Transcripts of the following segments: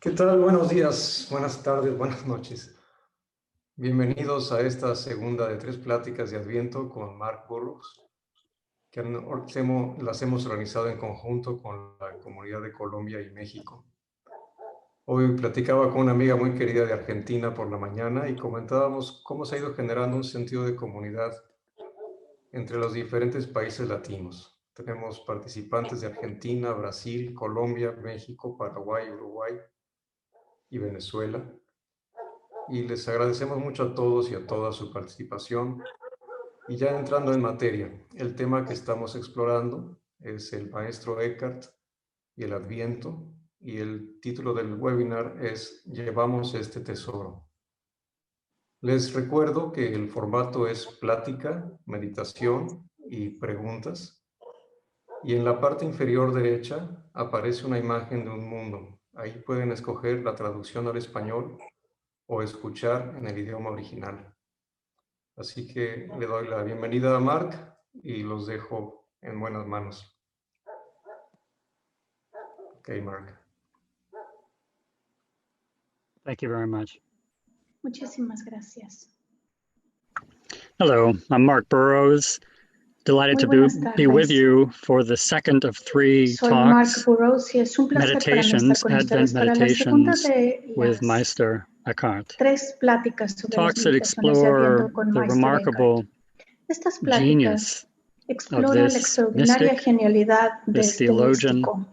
¿Qué tal? Buenos días, buenas tardes, buenas noches. Bienvenidos a esta segunda de 3 pláticas de Adviento con Mark Burroughs, que las hemos organizado en conjunto con la comunidad de Colombia y México. Hoy platicaba con una amiga muy querida de Argentina por la mañana y comentábamos cómo se ha ido generando un sentido de comunidad entre los diferentes países latinos. Tenemos participantes de Argentina, Brasil, Colombia, México, Paraguay, Uruguay y Venezuela. Y les agradecemos mucho a todos y a toda su participación. Y ya entrando en materia, el tema que estamos explorando es el maestro Eckhart y el Adviento, y el título del webinar es Llevamos este tesoro. Les recuerdo que el formato es plática, meditación y preguntas. Y en la parte inferior derecha aparece una imagen de un mundo. Ahí pueden escoger la traducción al español o escuchar en el idioma original. Así que le doy la bienvenida a Mark y los dejo en buenas manos. Okay, Mark. Thank you very much. Muchísimas gracias. Hello, I'm Mark Burroughs. Delighted to be with you for the second of 3 Soy Mark talks, Burroughs y es un placer para mí estar Meditations, con Advent ustedes para la segunda Meditations de with las Meister Eckhart. 3 pláticas sobre las Talks that meditaciones de explore Adviento con the Meister remarkable Eckhart. Estas pláticas genius of exploran la this extraordinaria mystic, genialidad de this este theologian, místico,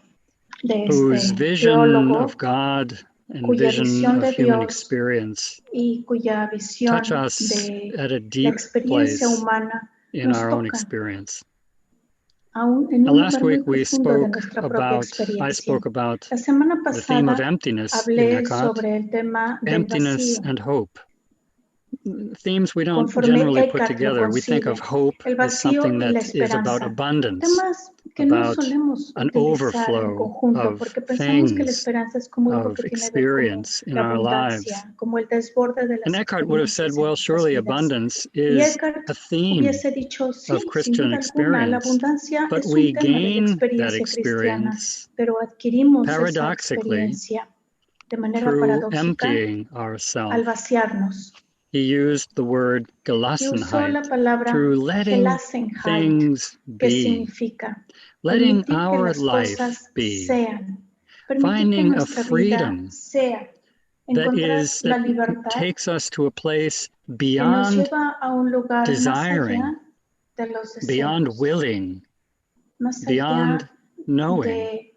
de whose este vision teólogo, of God and cuya vision visión of de human Dios experience y cuya visión touch us de at a la deep experiencia place humana in nos our own tocan experience. Aún en Now, un last lugar muy week we profundo de spoke nuestra propia I experiencia. spoke about La semana the theme of pasada emptiness in hablé Eckhart, sobre el tema del emptiness vacío. and hope. Themes we don't Conforme generally put Eckhart lo together. We think concibe, of hope el as vacío something y la that is about esperanza, abundance, temas que no about solemos an utilizar en overflow conjunto of porque pensamos que la things, esperanza es como algo of que tiene que ver como experience in la our lives. abundancia, como el desborde de And las Eckhart would have said, experiencias en well, nuestras surely vidas. abundance Y is Eckhart a theme hubiese dicho, sí, of sin Christian duda alguna, la experience, abundancia but es we un tema de la gain that experiencia cristiana, experience pero adquirimos esa paradoxically experiencia de manera through paradójica emptying al ourselves. vaciarnos. He used the word Y usó Gelassenheit, la palabra through letting Gelassenheit, things que be, significa letting permitir que our las life cosas be, sean, permitir que finding a nuestra vida freedom sea, that encontrar la libertad takes us to a place que nos beyond lleva a un lugar más desiring, allá de los beyond deseos, willing, más beyond allá knowing, de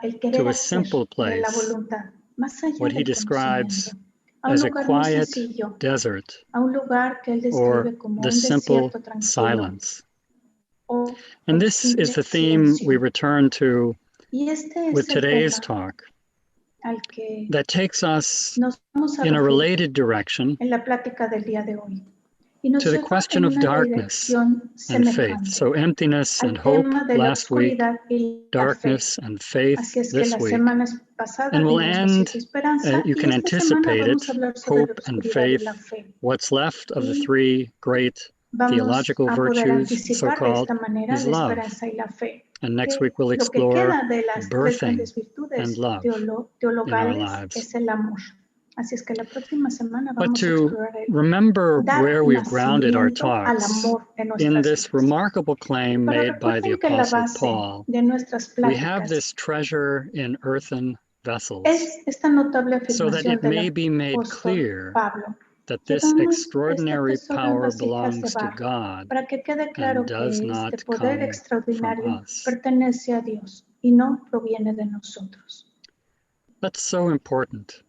el querer to a hacer, simple de la place, voluntad, más allá what he del conocimiento, describes a un as a lugar muy quiet sencillo, desert, a un lugar que él or describe como the un simple desierto tranquilo silence. o And el this is simple the theme silencio. we return to Y este with es el today's tema talk, al que that takes us nos vamos a in a referir related direction en la plática del día de hoy. Y nos to the lleva question en of una darkness dirección and faith. semejante So emptiness and al hope tema de la last week, oscuridad y la fe. darkness and faith Así es que this la week. semana pasada And we'll vimos vacíos y end, esperanza you y can esta semana anticipate it, vamos a hablar sobre la hope and oscuridad y faith, la fe. what's left of the Y 3 great vamos theological a poder virtues, anticipar de so-called, esta manera is la love. esperanza y la fe. And next Que week we'll lo que explore queda de las 3 birthing grandes and virtudes love in our teologales lives. es el amor. Así es que la próxima semana But vamos a to explorar el remember dar where we've grounded our nacimiento al talks amor en in nuestras this vidas. remarkable claim Pero made by the recuerden que la Apostle base Paul, de nuestras we have pláticas this treasure in earthen vessels, es esta notable so that afirmación it del may be made apóstol clear Pablo. that this Llevamos este extraordinary tesoro en power vasijas de belongs to barro God para que quede claro and does que not este poder come from extraordinario us. pertenece a Dios y no proviene de nosotros. That's so important.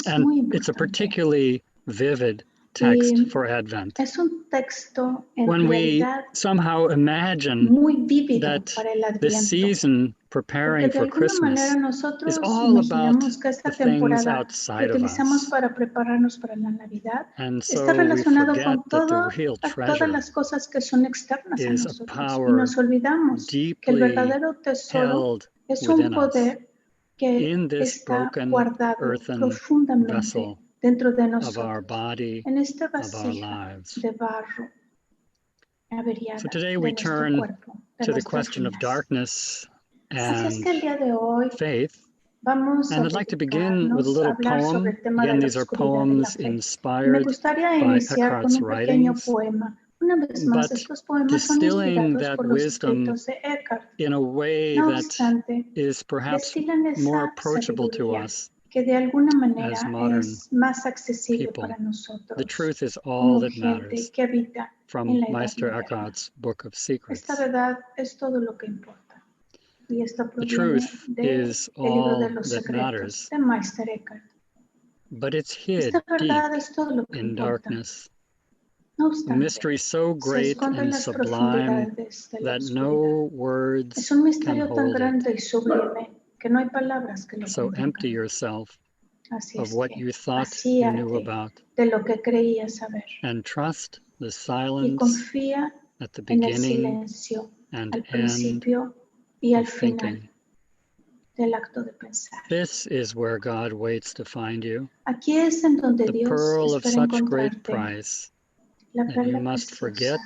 Es muy And it's a importante. particularly vivid text Y for Advent. es un texto en When we realidad somehow imagine muy vívido that para el this Adviento. season Porque preparing de for alguna manera Christmas nosotros is all about imaginamos que the esta things temporada que outside of utilizamos us. para prepararnos para la Navidad And está so we relacionado forget con that the real todas treasure las cosas que son externas a is a nosotros. Y power nos olvidamos que el deeply verdadero tesoro held es within un us poder que in this está broken guardado earthen profundamente vessel dentro de of our nosotros, body, en esta of our vasija lives. de barro averiada So today de we nuestro turn cuerpo, de to the nuestras question of vidas. darkness Así es and que el día de hoy faith, Vamos a And I'd like to begin with a dedicarnos a little hablar sobre poem. el tema Again, de la these are oscuridad de la poems fe. Y me inspired gustaría by iniciar con Eckhart's un pequeño writings, poema. Una vez más, but estos poemas son distilling inspirados that por los wisdom escritos de Eckhart. in a way No that obstante, is perhaps destilan more esa approachable to sabiduría us que de alguna as manera modern es más accesible people. para The nosotros truth is all como that gente matters, que habita en from la edad Meister moderna. Eckhart's Book of Secrets. Esta verdad es todo lo que importa. Y esto The proviene truth del is libro de all los that secretos matters, de Meister Eckhart. but it's hid Esta deep verdad es todo lo que in importa. darkness. No A obstante, mystery so se great esconde en and las sublime profundidades de la that oscuridad. no Es words un can misterio tan hold it. grande y sublime que no hay palabras que lo So empty contengan. yourself Así of es what que you thought you knew vacíate about, de lo que creías saber and trust the y silence confía at the en el beginning silencio and al end principio y al of final thinking. del acto de pensar. This is where God waits to find you, Aquí es en donde the Dios pearl of espera such great encontrarte, price la that you perla must preciosa. forget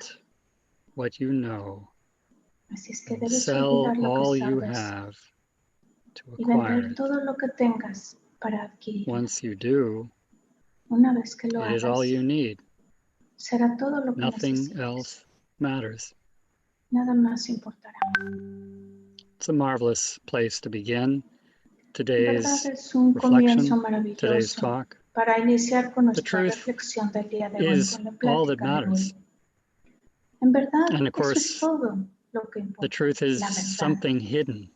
what you know Así es que and debes sell olvidar lo all que you sabes have to y acquire vender it. todo lo que tengas para adquirirlo. Once you do, Una vez que lo it is all hagas, you need. será todo lo que Nothing necesites. else matters. Nada más importará. It's a marvelous place to begin En verdad today's es un comienzo reflection, today's maravilloso talk. para iniciar con The nuestra truth reflexión del día de hoy, is con la all that plática de hoy. matters. En verdad, And of eso es course, todo lo que the importa. truth is La verdad, something hidden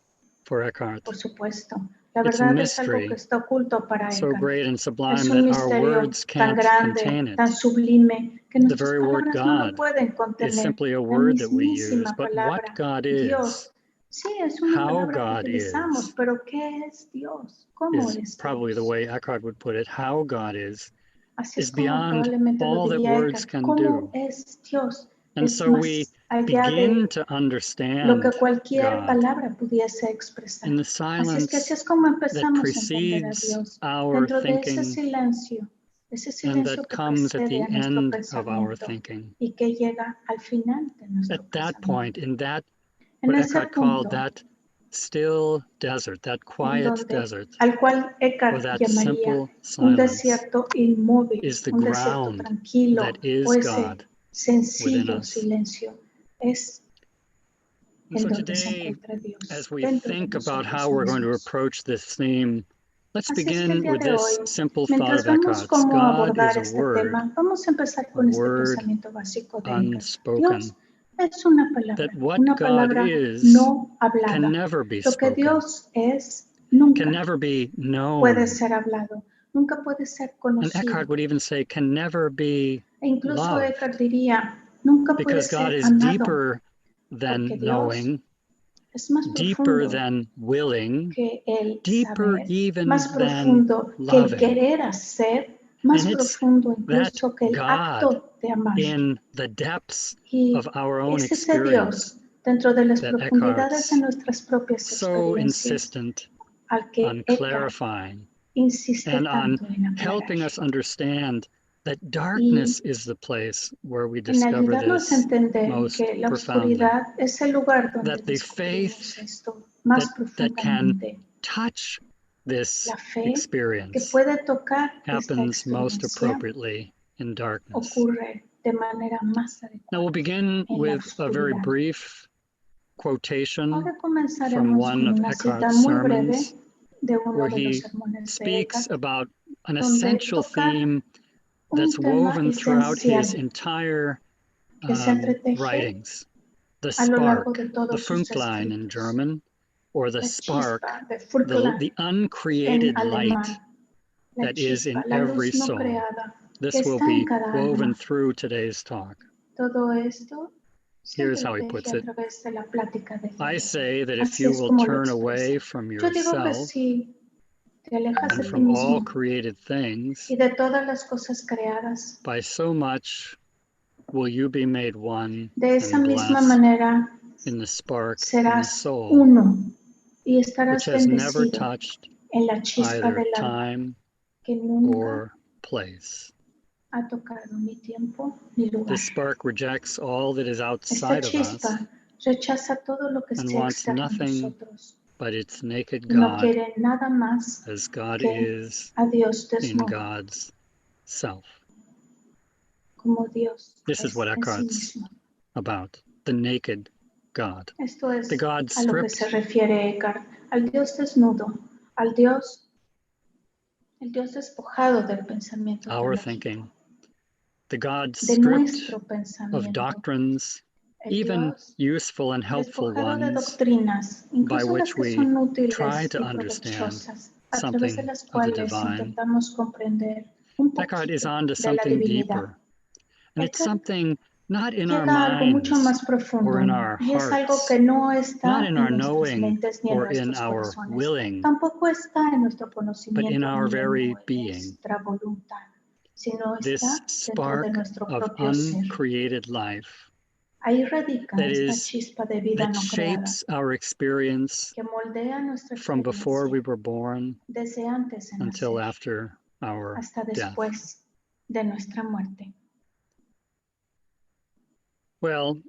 for Eckhart. por supuesto. La It's a verdad es algo que mystery está oculto para so Eckhart. great and Es sublime un that our misterio words tan can't grande, contain tan it. sublime, que The nuestras very word palabras no lo God pueden is contener. simply a La word that we use, mismísima but what palabra, God Dios. is, Sí, es una how palabra que God utilizamos, is pero ¿qué es Dios? ¿Cómo es probably the Dios? way Eckhart would put it. How God is Así es como beyond probablemente lo all that diría words Eckhart. can ¿Cómo do. es Dios? And Es so we más allá begin de to lo que understand cualquier God palabra pudiese expresar. in the Así es que así silence es como that empezamos a entender a precedes Dios our dentro de ese thinking and silencio that que comes at precede the a nuestro end of our pensamiento thinking. y que llega al final de nuestro At that point, pensamiento. in that, En what ese Eckhart called punto, that still desert, that en quiet donde, desert, al cual or Eckhart that llamaría simple un silence, desierto inmóvil, is the un desierto ground tranquilo, that is o ese God within sencillo us. silencio es And en so donde se today, encuentra Dios as we dentro de think about nosotros how we're going to mismos. approach this theme, let's Así es que el begin día with de this hoy, simple thought mientras of vemos Eckhart's. cómo God is abordar a este word, tema, vamos a empezar con este pensamiento básico de Eckhart. unspoken, Dios es una that palabra what God is no can hablada. never be Lo que spoken, Dios es can nunca never be puede known. ser hablado, nunca puede ser And conocido. Eckhart would even say, can never be E incluso loved, Eckhart diría, nunca puede because God ser is amado, deeper porque than Dios knowing, es más deeper profundo than willing, que el deeper saber, even más than profundo que el loving. querer hacer, más And it's profundo that incluso que el God acto de amar. in the depths Y of our own es ese experience Dios dentro de las that profundidades de Eckhart's nuestras propias so experiencias insistent al que on Eckhart clarifying insiste and on tanto en helping aclarar. us understand that darkness is the place where we En discover ayudarnos a this entender most que la profoundly. oscuridad es el lugar donde That the descubrimos faith esto más that can profundamente. touch this La fe que experience puede tocar esta happens most experiencia appropriately in darkness. ocurre de manera más Now we'll adecuada begin en la with a very oscuridad. brief quotation Ahora from comenzaremos one con of una cita Eckhart's muy breve sermons, de uno where de los he sermones de speaks Eckhart, about an donde essential toca theme un that's tema woven throughout his esencial entire que se entreteje writings. The a lo largo spark, de the todos sus Funklein in escritos. German, or the La spark, chispa de Funkeln the en uncreated light alemán. La that is in chispa, la every luz no soul. creada que This will está en be cada woven alma. through today's talk. Todo esto se Here's how he puts entreteje a it. través de la plática de I hoy. say that if Así you es will como lo turn expresa. away from Yo digo que yourself si te alejas and de ti from all mismo created things, y de todas las cosas creadas, by so much will you be made one de esa and misma blessed manera in the spark in the serás soul, uno y which estarás has never bendecido touched en la chispa either del alma time que nunca or place. ha tocado ni tiempo ni lugar. This spark rejects all that is Esta outside of us chispa rechaza todo lo que and esté wants externo a nothing nosotros but it's naked y no God quiere nada más as God que is a Dios in desnudo, God's self. como Dios This is es what en sí Eckhart's mismo. about, the naked God. Esto es The God a lo que se stripped, refiere Eckhart, al Dios desnudo, al Dios, el Dios despojado del pensamiento our teológico, thinking, the God de stripped nuestro of pensamiento, doctrines, el even Dios useful and helpful despojado de ones, doctrinas, by incluso las which que we son try útiles to y understand provechosas, a través de something las of the cuales divine. intentamos comprender un Eckhart is poquito on to de la something divinidad. deeper, and it's Eckhart something not in our llega a algo mucho minds más profundo or in our y es algo hearts, que no not está in en our nuestras knowing mentes ni en or in nuestros our corazones, willing, tampoco está en nuestro but in conocimiento our ni en very being. nuestra voluntad, sino This está dentro de spark nuestro of propio ser. uncreated life Ahí radica that esta is, chispa de vida that no creada shapes our experience que moldea nuestra from before we experiencia were born desde antes de until nacer after our hasta death. después de nuestra muerte. Well,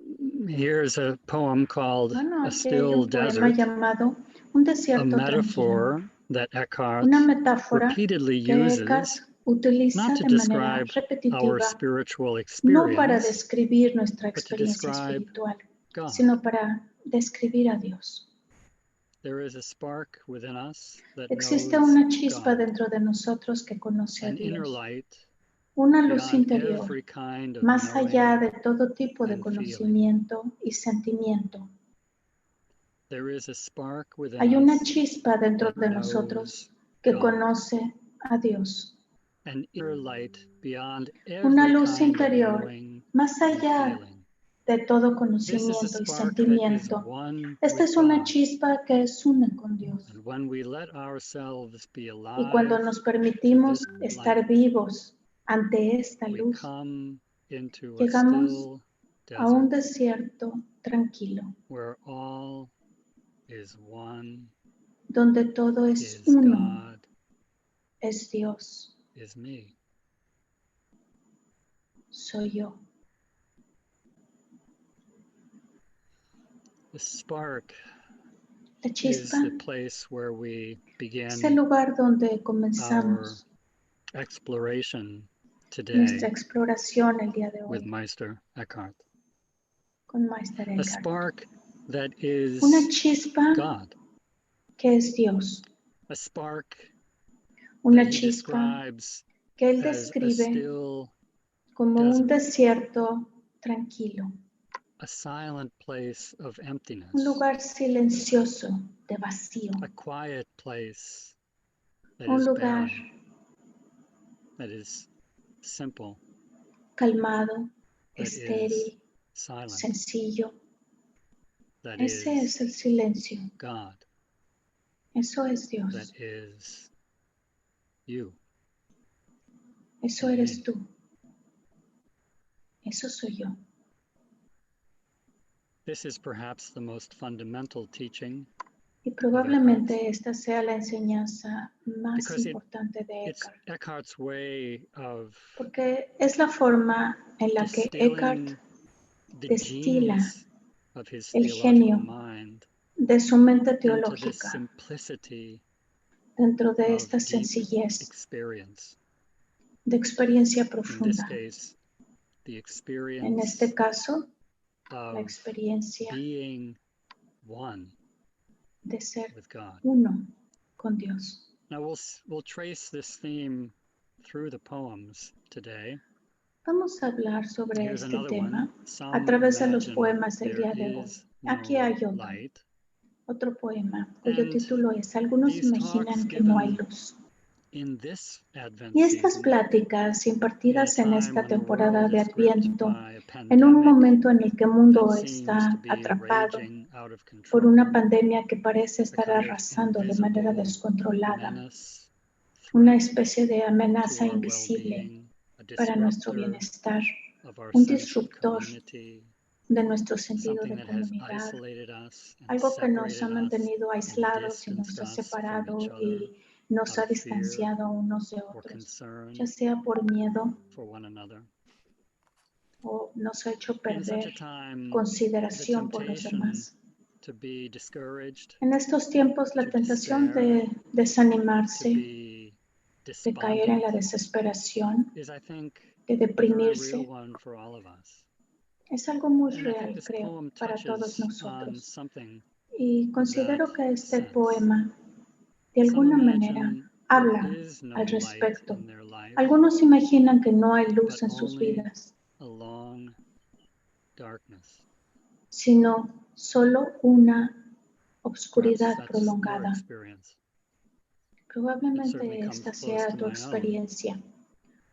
here's a poem called Bueno, A aquí hay Still un poema Desert, llamado Un a desierto tranquilo, metaphor that Eckhart una metáfora repeatedly que Eckhart uses utiliza not to de manera describe our repetitiva, spiritual no para experience, describir nuestra but to experiencia describe espiritual, God. sino para describir a Dios. There is a spark within us that Existe knows una chispa God, dentro de nosotros que conoce a an inner Dios, light una luz beyond interior, every kind of más allá knowing de todo tipo de and feeling. conocimiento y sentimiento. There is a spark within Hay una us chispa dentro that de knows nosotros que God, conoce a Dios, an inner light beyond una every luz kind of interior knowing más and allá feeling. de todo This is a conocimiento y spark that is sentimiento. one Esta with es una God. chispa que es una con Dios. And when we let ourselves be Y cuando alive nos to permitimos this estar light, vivos ante esta we luz, come into a llegamos still a un desert desierto tranquilo, where all is one, donde todo es is uno, God, es Dios, is me. soy yo. The spark La is chispa the place where we es el begin lugar donde our comenzamos exploration today nuestra exploración el día de with hoy Meister Eckhart. con Meister A Eckhart. spark that Una is chispa God. que es Dios, A spark una that he chispa describes que él as a describe still como un desert, desierto tranquilo, a silent place of un emptiness, lugar silencioso de vacío, a quiet place that un is lugar barren, that is simple, calmado, that is estéril, silent, sencillo. that Ese is es el silencio, God, eso es that Dios, is you eso and eres me. tú, eso soy yo. This is perhaps the most fundamental teaching Y of Eckhart, probablemente esta sea la enseñanza más because importante de it's Eckhart, Eckhart's way of porque es la forma en la que Eckhart distilling the destila genius of his el theological genio mind de su mente into the teológica simplicity dentro de of esta deep sencillez experience. de experiencia In this profunda. case, the En experience este caso, la of experiencia being one de ser with God. uno con Dios. Now we'll trace this theme through the poems today. Vamos a hablar sobre Here's este another tema one. a Some través de los imagine poemas del there día de hoy. is Aquí no hay light. otro poema cuyo And título es Algunos these imaginan talks que no hay given luz. in this Advent Y estas season, pláticas in a impartidas en time esta when the temporada world de is gripped Adviento, by a en un pandemic momento en el que el mundo that seems to está be atrapado raging out of por control, una pandemia que parece a estar kind of arrasando de manera invisible descontrolada, menace, una threat especie de to amenaza our invisible well-being, a para nuestro disruptor bienestar, of our un sense of disruptor community, de nuestro sentido something de that has comunidad, isolated us and algo que nos ha separated us mantenido and aislados y distanced nos ha us from each separado other y nos out ha of fear distanciado unos de or otros, concern ya sea por miedo for one another. o nos ha hecho In such perder a time, the consideración por los temptation demás. to be discouraged, En estos tiempos la tentación de to desanimarse, be de caer en la despondent desesperación, is, I think, de a very deprimirse, real one for all of us. es algo muy And I think real, this creo, poem para todos touches on nosotros. something Y of that considero que este sense. poema, de Some alguna manera, imagine there habla is no al light respecto. in their life, Algunos imaginan que no hay but luz en sus only vidas, a long darkness. sino solo una Perhaps obscuridad that's your prolongada. experience. It Probablemente certainly comes esta close sea to tu my own experiencia.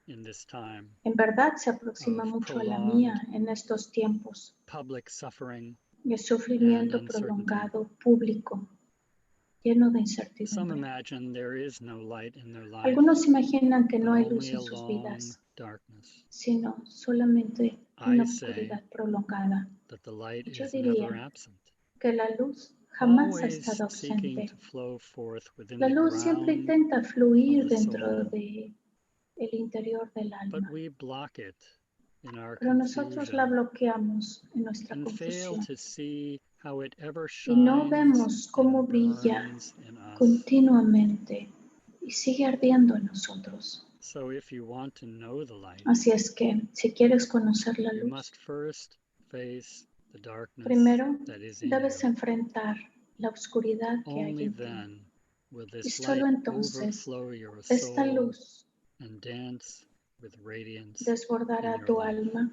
in this time En verdad se aproxima of mucho a la prolonged mía en estos tiempos public suffering de and sufrimiento uncertainty. prolongado público, lleno de Some incertidumbre. imagine there is no light in their life, Algunos imaginan que but no hay only luz a en sus long vidas, darkness. sino solamente I una say obscuridad prolongada. that the light Y yo is never diría absent, que la luz jamás ha always estado seeking ausente. to flow forth within La the luz siempre ground intenta of fluir the dentro soul, de el interior del but alma, we block it in our pero nosotros la confusion bloqueamos en nuestra and fail confusión to see how it ever y no shines vemos cómo and brilla burns in us. continuamente y sigue ardiendo en nosotros. So if you want to know the light, Así es que si quieres conocer la you luz, must first face the darkness primero that is in debes you. enfrentar la oscuridad que hay Only en ti. then will Y this solo light entonces overflow your esta soul luz and dance with radiance in desbordará your tu life. alma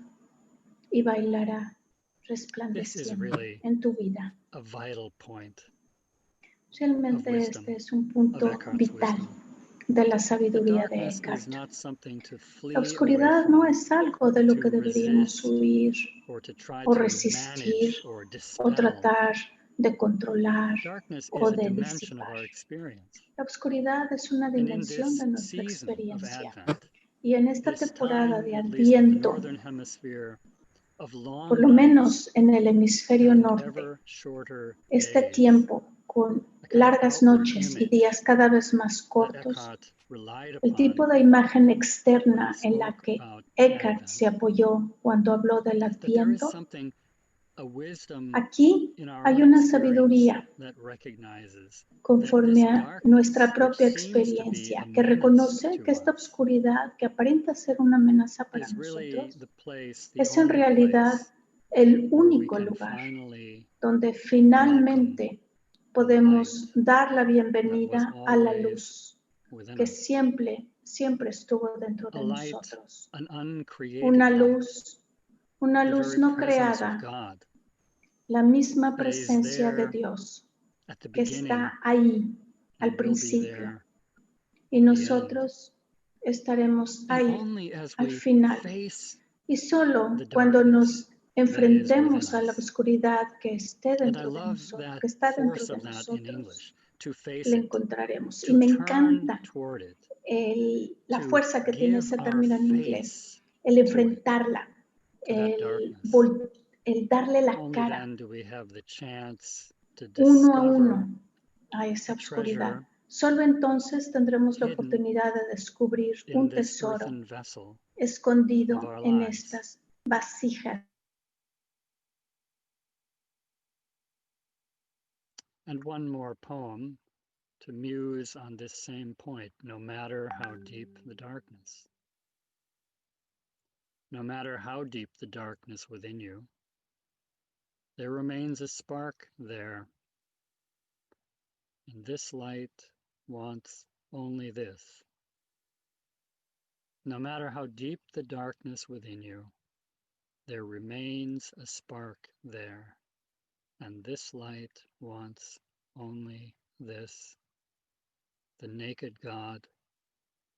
y bailará This is resplandeciendo really en tu vida. a vital point of Realmente wisdom, este es un of punto Eckhart's vital wisdom. de la The sabiduría de darkness is Eckhart. not something to La flee away oscuridad no from, es algo de lo to que deberíamos resist, huir or to try o to resistir manage or o dispel. tratar de controlar Darkness o is a de dimension of disipar. our experience. La oscuridad es una And in dimensión de this nuestra season of experiencia. Advent, Y en esta this temporada time, de at least in the Adviento, northern hemisphere, of por long lo nights menos en el hemisferio and norte, ever shorter este days, tiempo con a kind of largas outward noches y image días cada vez más that cortos, Eckhart relied el tipo upon de imagen when he externa en la spoke que about Eckhart Advent, se apoyó cuando habló del that there is Adviento, something, a wisdom aquí in our hay own una experience sabiduría that recognizes that conforme this a nuestra darkness, which propia seems to be experiencia, a que menace reconoce to que esta us, obscuridad que aparenta ser una amenaza para is really nosotros the place, the es en only realidad place el where we único can lugar finally donde welcome finalmente the light podemos dar la that was bienvenida a la always luz within que us. siempre estuvo dentro A de light, nosotros. an uncreated Una light, luz the very no presence of creada, God la misma that is presencia de there Dios at the que beginning está ahí al and will be principio there y at the end. nosotros estaremos And ahí only as al we final. face Y solo the cuando darkness nos that is enfrentemos within a la us. oscuridad que esté And I dentro de love nosotros, that que está dentro force de of that in nosotros, English, to face le it, encontraremos. Y to me turn encanta toward it, la to fuerza que tiene give ese our término en inglés, face el to it, enfrentarla, to that el, darkness. el darle la Only cara then do we have the chance to uno a discover uno a esa a oscuridad. treasure Solo entonces tendremos la hidden oportunidad de descubrir in un this tesoro earthen vessel of escondido our en lives. estas vasijas. And one more poem to muse on this same point, no matter how deep the darkness. No matter how deep the darkness within you, there remains a spark there. And this light wants only this. No matter how deep the darkness within you, there remains a spark there. And this light wants only this. The naked God,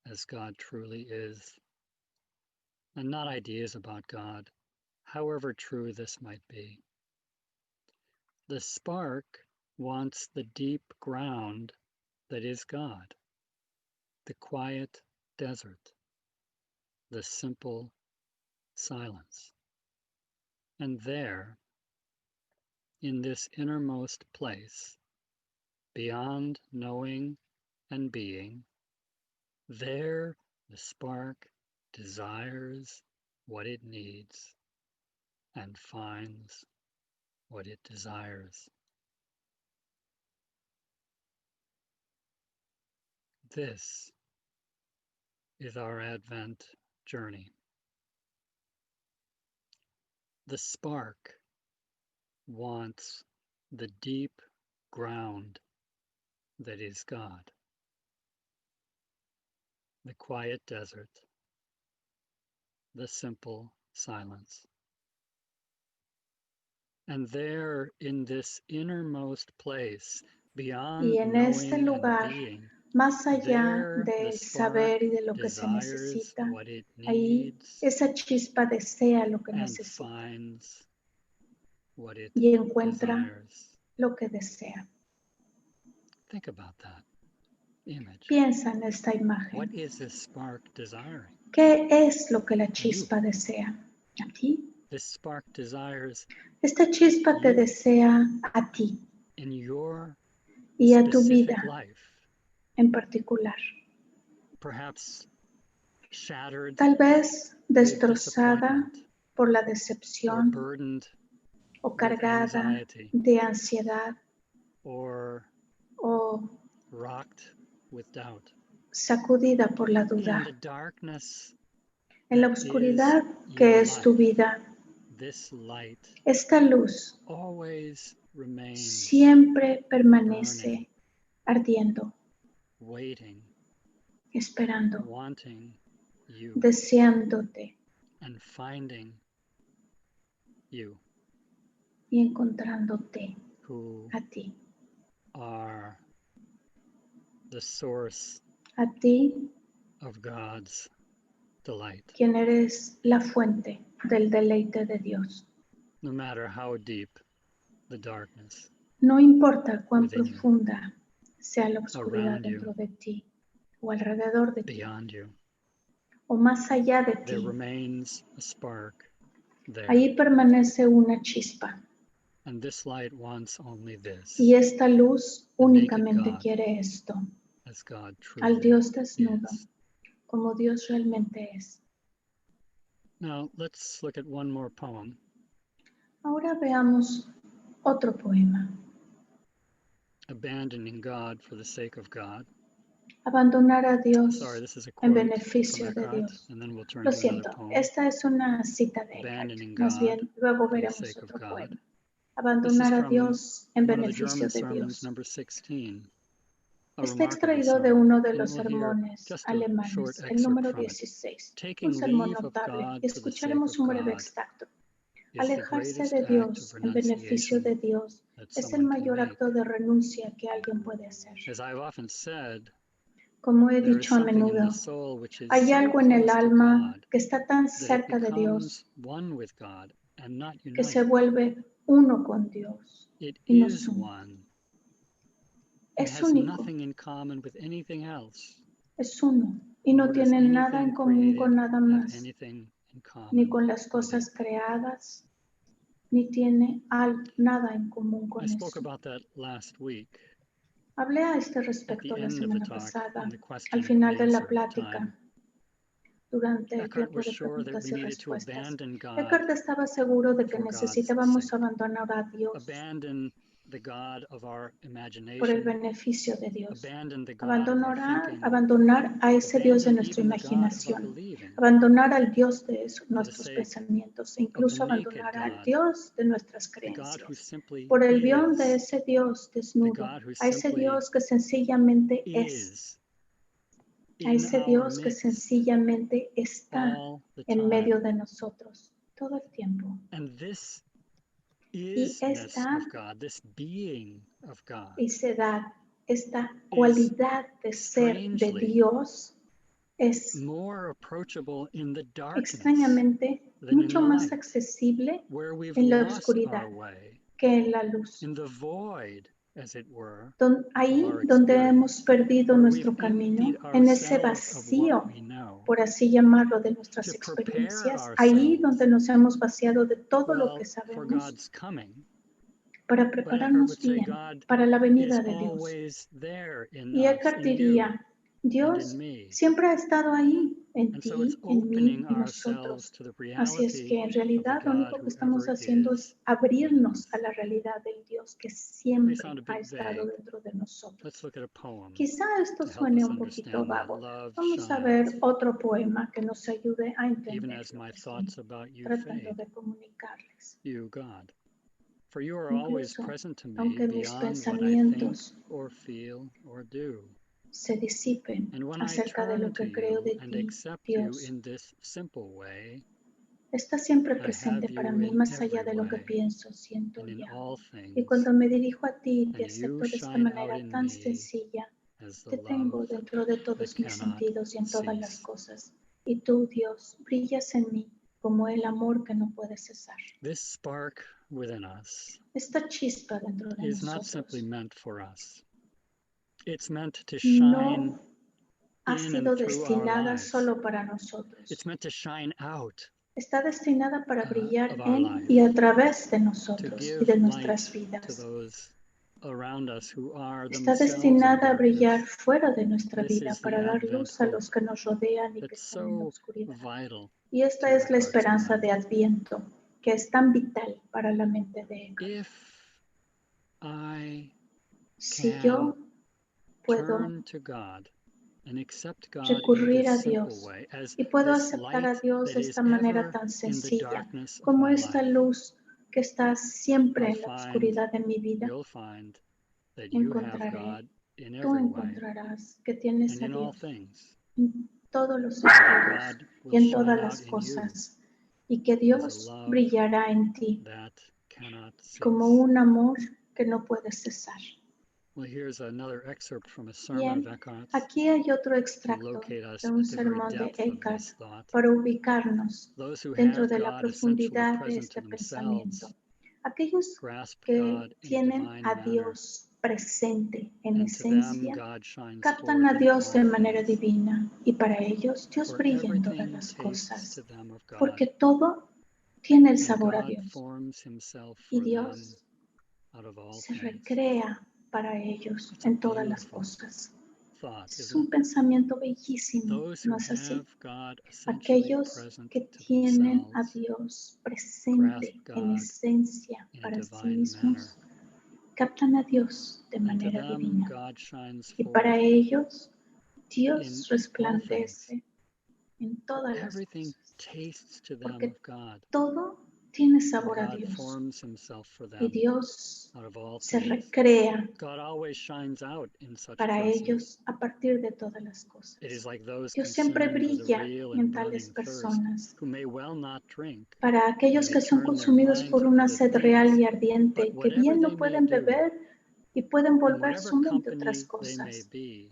as God truly is. And not ideas about God, however true this might be. The spark wants the deep ground that is God, the quiet desert, the simple silence. And there, in this innermost place, beyond knowing and being, there the spark desires what it needs and finds what it desires. This is our Advent journey. The spark wants the deep ground that is God, the quiet desert, the simple silence. And there in this innermost place, beyond Y en este knowing lugar, and being, más allá there the del spark saber y de lo que se desires necesita, what it ahí needs esa chispa desea lo que and necesita finds what it y encuentra desires. lo que desea. Think about that image. Piensa en esta What imagen. is this spark desiring? ¿Qué es lo que la chispa desea? ¿A ti? This spark desires Esta chispa te You. desea a ti in your y a tu specific vida life, en particular. perhaps shattered Tal vez with destrozada disappointment por la or decepción burdened o with cargada anxiety de ansiedad or o rocked with doubt. sacudida por la In duda. the darkness En la that oscuridad is que your es tu life, vida, this light esta luz always remains siempre permanece ardiendo, waiting, esperando, wanting you deseándote and finding you, y encontrándote who a ti. are the source A ti, of God's delight, quien eres la fuente del deleite de Dios. no matter how deep the darkness. No importa cuán Within you. profunda sea la oscuridad Around you. dentro de ti o alrededor de ti Beyond you, o más allá de there ti. remains a spark there, Ahí permanece una chispa and this light wants only this, y esta luz The naked únicamente God. quiere esto, as God al truly Dios desnudo, is. como Dios realmente es. Now, let's look at one more poem. Ahora veamos otro poema. Abandoning God for the sake of God. Abandonar a Dios Sorry, this is a en quote beneficio from de Eckhart, Dios. and then we'll turn Lo to another siento, poem. esta es una cita de Eckhart. Abandoning Más God bien, luego for the veremos sake of otro God. poema. This is Abandonar a from Dios en one of the beneficio German de sermons, Dios. number 16. A Está remarkable extraído de sermon. uno de And los we'll hear sermones just a alemanes, short el excerpt número from it. 16. Taking Un sermón leave of notable. God Y for the sake escucharemos of un breve God extracto. is the Alejarse greatest de act Dios of en beneficio renunciation de Dios that es el someone can mayor make. acto de renuncia que alguien puede hacer. As I've often said, Como he there is dicho a something in menudo, the soul which is hay so algo en el close to alma God que está tan that it cerca de Dios becomes one with God and not que se united. vuelve uno con Dios It y no is se une. one and Es has único, nothing in common with anything else, es uno y no nor does tiene nada en anything común con created nada have más, anything in ni common con las with it. cosas creadas, ni tiene nada en común I con spoke eso. about that last week Hablé a este at the respecto la end of the semana talk pasada, in the al question final and de la answer plática, time. durante el Eckhart tiempo was de sure that preguntas we y needed to respuestas. abandon God, Eckhart estaba seguro de que for God's necesitábamos sake. abandonar a Dios Abandon the God of our por el imagination, beneficio de Dios. abandon the God of our thinking, Abandonar a ese Dios de abandon nuestra even the God of our imaginación, believing, abandonar al Dios de for the nuestros sake pensamientos e of the incluso naked abandonar al God, Dios de nuestras the God who creencias. simply Por el bien de is, ese Dios the desnudo, God who a ese simply Dios que sencillamente es, is a in ese our Dios que midst sencillamente está all the en medio time. de nosotros todo el tiempo. And this Y isness esta of God, this being of God, esta is cualidad de ser de strangely Dios es more approachable in the darkness extrañamente than in mucho the más light, accesible where we've en la lost oscuridad our way, que en la luz. in the void, as it were, Ahí of our donde hemos experience, perdido where nuestro we've camino, emptied en ese ourselves of what vacío, we know, por así llamarlo, de nuestras to prepare experiencias, ahí ourselves, donde nos hemos vaciado de todo lo well, que for sabemos God's coming. para But Eckhart prepararnos would say bien God para la venida is de Dios. always there in Y us, Eckhart in you diría, and in Dios me. siempre ha estado ahí en And so it's ti, en mí, opening en ourselves nosotros. to the Así es reality que en realidad of the lo único God que who estamos ever haciendo is. es abrirnos a la realidad del Dios que siempre sound a ha bit estado vague. dentro de Let's nosotros. look at a poem Quizá esto to help suene us un poquito understand that vago. love Vamos a ver shines, otro poema que nos ayude a even entender as lo my que estoy thoughts about you tratando fade. de comunicarles. You, God. For you are always Incluso, present to me aunque mis beyond what I think pensamientos or feel or do. se disipen And when I acerca de turn lo to que creo you de and ti, accept you Dios, in this simple way, está siempre I presente have para you mí, in más allá every de lo que way pienso, siento and y in hago. all Y things, cuando me dirijo a ti, te and you acepto de esta shine out manera in tan me sencilla. as the Te love tengo dentro de that todos mis cannot sentidos y en todas las cease. cosas. Y tú, Dios, brillas en mí como el amor que no puede cesar. This spark within us Esta chispa dentro de is not simply nosotros meant for us. It's meant to shine no ha in sido and through our destinada lives. solo para nosotros. It's meant to shine out Está destinada para brillar of our en life, y a través de to nosotros y give de light nuestras to vidas. those around us who are Está themselves in destinada a brillar darkness. fuera de nuestra This vida is the para dar Advent luz a hope los que nos rodean y que that's están en la so oscuridad. vital Y esta to es la Eckhart's esperanza mind. de Adviento, que es tan vital para la mente de Eckhart. If I Si can yo puedo turn to God and accept God in recurrir a this simple Dios way as y puedo this aceptar a light Dios that de is esta manera ever tan in the sencilla, darkness of como my esta life, luz que está siempre I'll en la find, oscuridad de mi vida, you'll find that you have encontraré, God in tú every way encontrarás que tienes and a in all Dios things, en todos los and that sentidos God y will en shine todas out las in you cosas, y que as a Dios love brillará en ti that cannot como cease. un amor que no puede cesar. Well, here's another excerpt from a sermon Bien, of Eckhart's aquí hay otro to extracto locate us de un at the very sermón de depth of Eckhart this thought. para ubicarnos Those who dentro have de la God essentially profundidad de present to este pensamiento. themselves Aquellos grasp que God in a tienen divine a manner, Dios presente en and to them esencia, God shines captan forth a in Dios de all manera things, divina y para ellos Dios for brilla en todas everything las tastes to cosas, them of God, porque todo tiene el and sabor a God Dios forms himself y for them Dios out of all se things. recrea para ellos It's a en todas las beautiful cosas. thought, Es isn't un it? pensamiento bellísimo, Those who ¿no es así? have God essentially Aquellos present que to tienen a themselves Dios grasp presente en God esencia in a para sí divine manner, mismos, captan a Dios de and to manera them divina. God shines Y para forth ellos in Dios all things. resplandece en For todas las everything cosas, tastes to them porque of God, todo tiene and sabor a God Dios forms himself for y them Dios out of all se things. recrea God always shines out in such para persons. ellos a partir de todas las cosas. It is like those Dios siempre consumed with a brilla real en and tales burning thirst, personas. who may well not drink Para when aquellos they que son turn their consumidos mind por to una other sed real things. y But ardiente, que whatever bien they no may pueden do, beber y pueden in volver whatever su mente a otras company they may cosas. be,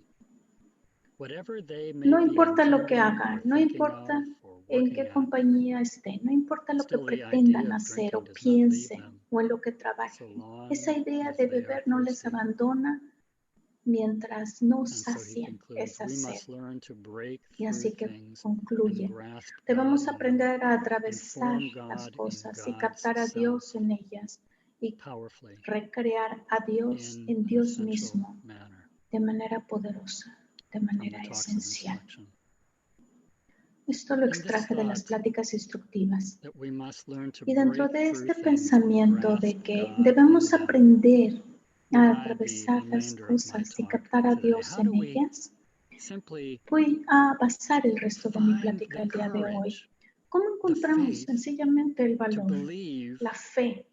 whatever they may No be importa lo que intending or hagan, no thinking importa of or en working qué at, compañía estén, no importa lo que still the pretendan idea of hacer o drinking does not leave piensen them, o en lo que so trabajen. long Esa idea as de they are beber no les thirsty. abandona mientras no And so he sacien concludes, esa we sed. must learn to break Y through así que things and concluye, grasp God debemos in them aprender a and atravesar form las God in cosas y God's captar a self Dios en ellas y powerfully recrear a Dios in en an Dios essential mismo manner. de manera poderosa, de From the manera talks of esencial. instruction. Esto lo In this extraje de las thought pláticas instructivas. that we must learn to Y dentro break de through este things and pensamiento de grasp que God debemos in them, aprender a will guide the atravesar las remainder of my cosas y talk captar a today. Dios How do en we ellas, simply voy a basar el resto de mi find plática the el día de hoy. courage, ¿Cómo the encontramos faith sencillamente el to valor, believe la fe,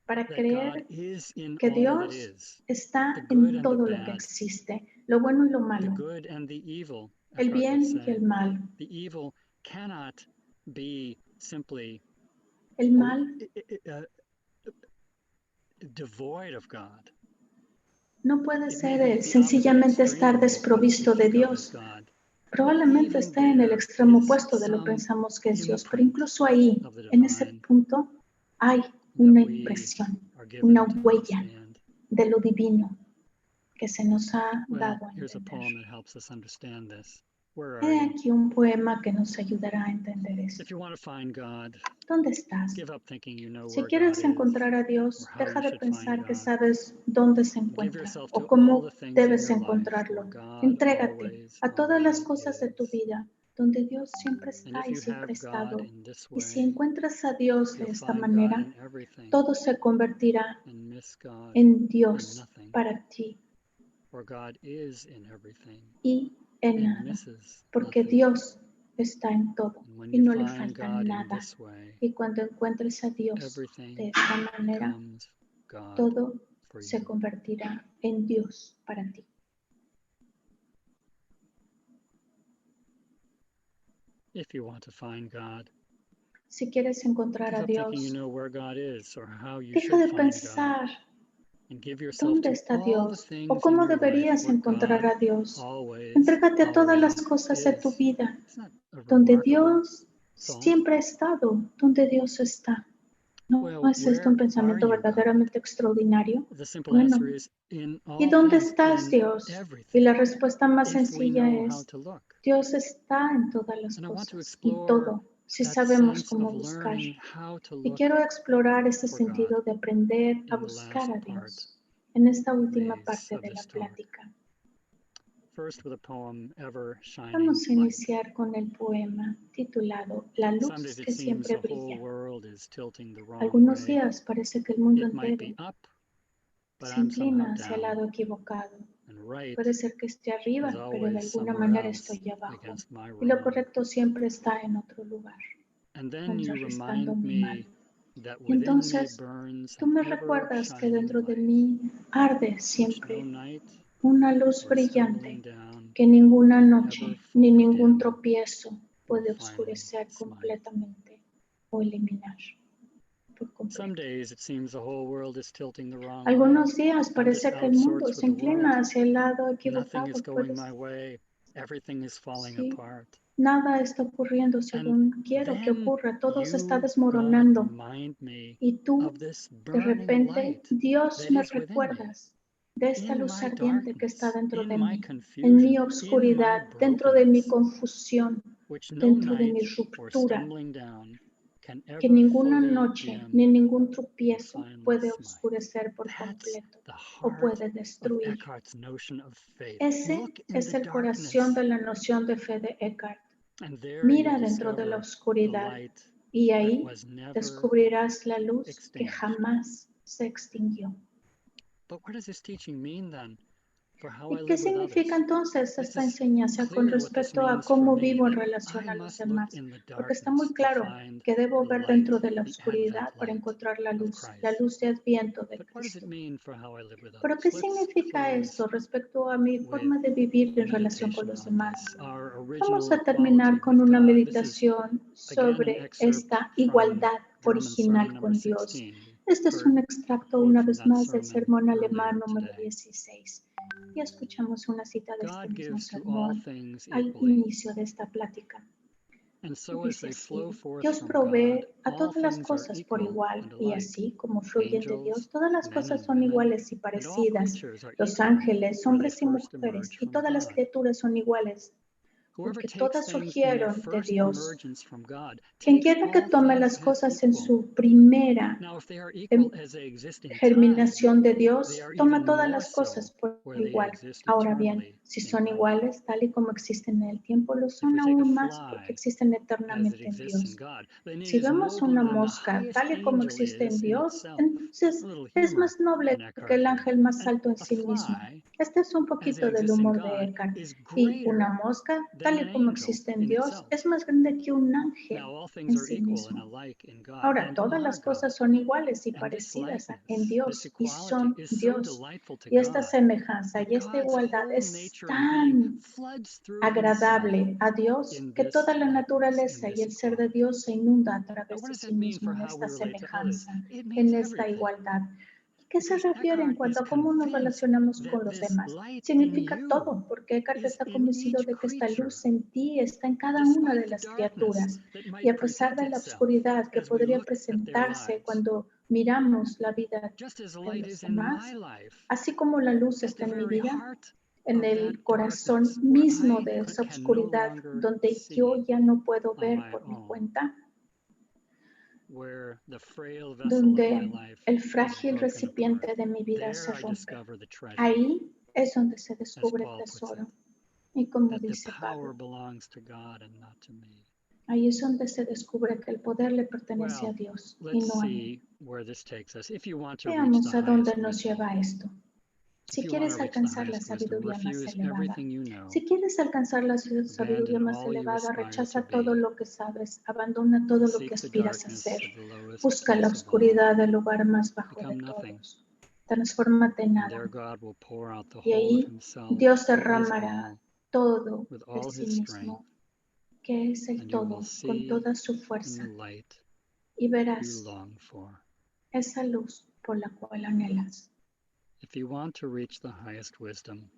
para that God creer is in que all that Dios is, está the good en and the todo lo que bad, existe, lo bueno y lo the malo, good and the evil? el Eckhart would bien y say, el mal? the evil cannot be simply El mal devoid of God. no puede It may ser be at the opposite sencillamente estar extreme of what we desprovisto de think of as Dios. God, but Probablemente even esté en el there extremo is opuesto de lo que some pensamos que es Dios, pero imprint incluso ahí, of the en ese divine punto, hay that una we impresión, are una given to huella understand. de lo divino que se nos ha Well, dado a here's a entender. poem that helps us understand this. Where are He you? aquí un poema que nos ayudará a entender esto. If you want to find God, ¿Dónde estás? give up thinking you know Si where God quieres is encontrar a or Dios, how deja you de should find pensar que God. sabes dónde se Give encuentra yourself o to all the cómo things in debes your life encontrarlo. where God Entrégate always, a todas las always cosas de tu is. vida donde Dios siempre And está if y you siempre ha have estado. God in this Y si way, encuentras a Dios de you'll esta find God manera, in everything todo se convertirá and miss God en in Dios nothing, para ti or God is in everything y en and nada, misses porque nothing. Dios está en todo And when y you no le find falta God in nada. this way, Y cuando encuentres a Dios de everything esta manera, becomes God todo for se you. convertirá en Dios para ti. If you want to find God, Si quieres encontrar give a up thinking you Dios, know where God is or how you deja should de find God, pensar and give yourself dónde to está all the Dios o things in cómo your life deberías where encontrar God a Dios. always, Entrégate a todas las already cosas de tu is. vida, Isn't that a donde remarkable Dios thought? siempre ha estado, donde Dios está. ¿No Well, es esto where un are pensamiento you, God? verdaderamente extraordinario? The simple Bueno, answer is in ¿y all dónde things, estás, in Dios? Y everything, la respuesta más if we sencilla know how es, to look. Dios está en todas las And I want to cosas y explore todo, si that sabemos sense cómo of buscar. learning how to Y look quiero explorar ese for God sentido de aprender a in the buscar last a part Dios en esta última phase parte of de la this talk. plática. First with a poem, Ever Shining Vamos a Light. iniciar con el poema titulado La Some luz days it que seems siempre the whole brilla. world is tilting the wrong Algunos way. días parece que el mundo It might be entero up, but se I'm somehow inclina hacia el down. lado equivocado. And right Puede ser que esté is arriba, pero de always alguna somewhere manera else estoy abajo. against my Y lo wrong. correcto siempre está en otro lugar, And then you contrarrestando remind mi mal. me that Y within me entonces burns tú an me ever recuerdas que shining dentro de light, mí arde which no siempre night una luz or stumbling brillante down que ninguna ever noche ni fully ningún dim tropiezo or puede finally oscurecer smite. completamente o eliminar por Some completo. days it seems the whole world is tilting the wrong way. Algunos días I'm just parece que el out mundo sorts se with the world. inclina hacia el lado Nothing equivocado. is going Puede my ser. way. Everything is falling Sí, apart. nada está ocurriendo And según quiero que then ocurra. Todo se está you, God, desmoronando. remind me Y tú, of this de burning repente, light Dios that me is within me. recuerdas de esta In luz my ardiente que está darkness, dentro de in my mí, en mi confusion, in my obscuridad, dentro de mi brokenness, confusión, which no dentro de night mi or ruptura, stumbling down can que ever ninguna fully noche dim ni ningún and tropiezo finally puede smite. oscurecer por That's completo the o heart puede of destruir. Eckhart's notion of faith. Ese Look in es the el corazón darkness, de la noción de fe de Eckhart. and there Mira you'll dentro de la discover the oscuridad light y that ahí was never descubrirás la luz que extinguished. jamás se extinguió. But what does this teaching mean then for how I ¿Y qué live with significa others? entonces This esta is enseñanza con clearly what this respecto a means for cómo me, vivo en that relación I a los must look demás? in the Porque está darkness muy to claro find que debo the ver light, dentro de la the oscuridad Advent para light encontrar la of luz Christ. de Adviento de But what does it Cristo. mean for how I live with ¿Pero others? qué Let's significa close esto respecto a mi with forma de vivir en relación con meditation los on demás? this, our Vamos original a terminar equality con with una God. This is meditación again an sobre excerpt esta from igualdad German sermon original number con Dios. 16. Este es Heard un a extracto quote una from vez that más del sermon sermón earlier alemán número today. 16. Y escuchamos una cita de este God mismo gives to all sermón things al equally, inicio de esta plática. and so as Dice they así, flow forth Dios from provee God, a all todas las things are cosas por equal igual, and y alike. así como fluyen de Angels, Dios, todas las men cosas and son women, iguales y and all parecidas. creatures are Los equal, ángeles, for they hombres y first mujeres, emerge y from todas las God. criaturas son iguales, Whoever porque takes todas things in their surgieron de first Dios. emergence from God Quien takes quiera que all tome things las as cosas en equal. su primera Now, if they are equal as they exist in time, germinación de they Dios, are toma even todas more las cosas so por where they igual. exist Ahora bien, eternally si in son God. iguales, tal y como existen en el tiempo, lo If son we take a aún más porque fly existen as it eternamente en exists in Dios. God, then it Si is vemos una nobler than the mosca highest tal y como angel existe en is in Dios, itself. entonces A little es humor más noble in que Eckhart el here. ángel más And alto en a sí mismo. fly, Este es un as it poquito del exists in humor de God, Eckhart. is Y una greater mosca, than tal y an como angel existe en in Dios, itself. es más grande que un ángel Now, all things en are sí equal and mismo. alike in God Ahora, and todas are las God. cosas son iguales y And this parecidas en likeness, this Dios y equality son is so Dios. delightful to Y esta God semejanza that y esta God's igualdad whole es nature and being tan floods through himself agradable a Dios in que this toda la likeness, in naturaleza y this el ser de equality. Dios se inunda a Now, través what de does sí that mean mismo for en how we esta relate to others? semejanza, It means en esta everything. igualdad. ¿Y qué se Because refiere en Eckhart cuanto is a cómo nos convinced relacionamos that con los this demás? light in Significa you todo, porque Eckhart is está in convencido each de que esta creature, luz en ti está en cada una despite de the las darkness criaturas. that Y might a pesar present de la itself oscuridad que as we podría look at their presentarse lives. cuando miramos la vida Just as de light los is in my demás, life, así como la luz at the está en mi very vida, heart en of that el corazón darkness, where mismo I de esa can no oscuridad, longer donde yo see ya no puedo on ver my por mi own, cuenta, where the frail vessel of my donde life el is frágil broken apart. recipiente de mi vida se There I rompe. discover the treasure, Ahí es donde se as descubre el Paul puts it. tesoro, Y como that the dice power Pablo, belongs to God and not to me. ahí es donde se descubre que el poder le pertenece a Well, Dios y let's no a mí. see where this takes us. If you want to reach Veamos the a dónde highest nos wisdom, lleva esto. if Si you want to quieres reach the alcanzar la highest wisdom, sabiduría más refuse elevada, everything you know, si quieres alcanzar la sabiduría abandon más all you elevada, aspire rechaza to todo be, lo que sabes, abandona todo and lo que seek the aspiras a darkness ser, of the lowest busca la possible, oscuridad del lugar más bajo de become nothing, todos, transfórmate en and there nada, God will pour out the y whole of ahí himself, Dios who is derramará all, todo with de all sí his strength, mismo, que es el and you will todo, con see toda su in the fuerza, light y you verás long for. esa luz por la cual anhelas. If you want to reach the highest wisdom,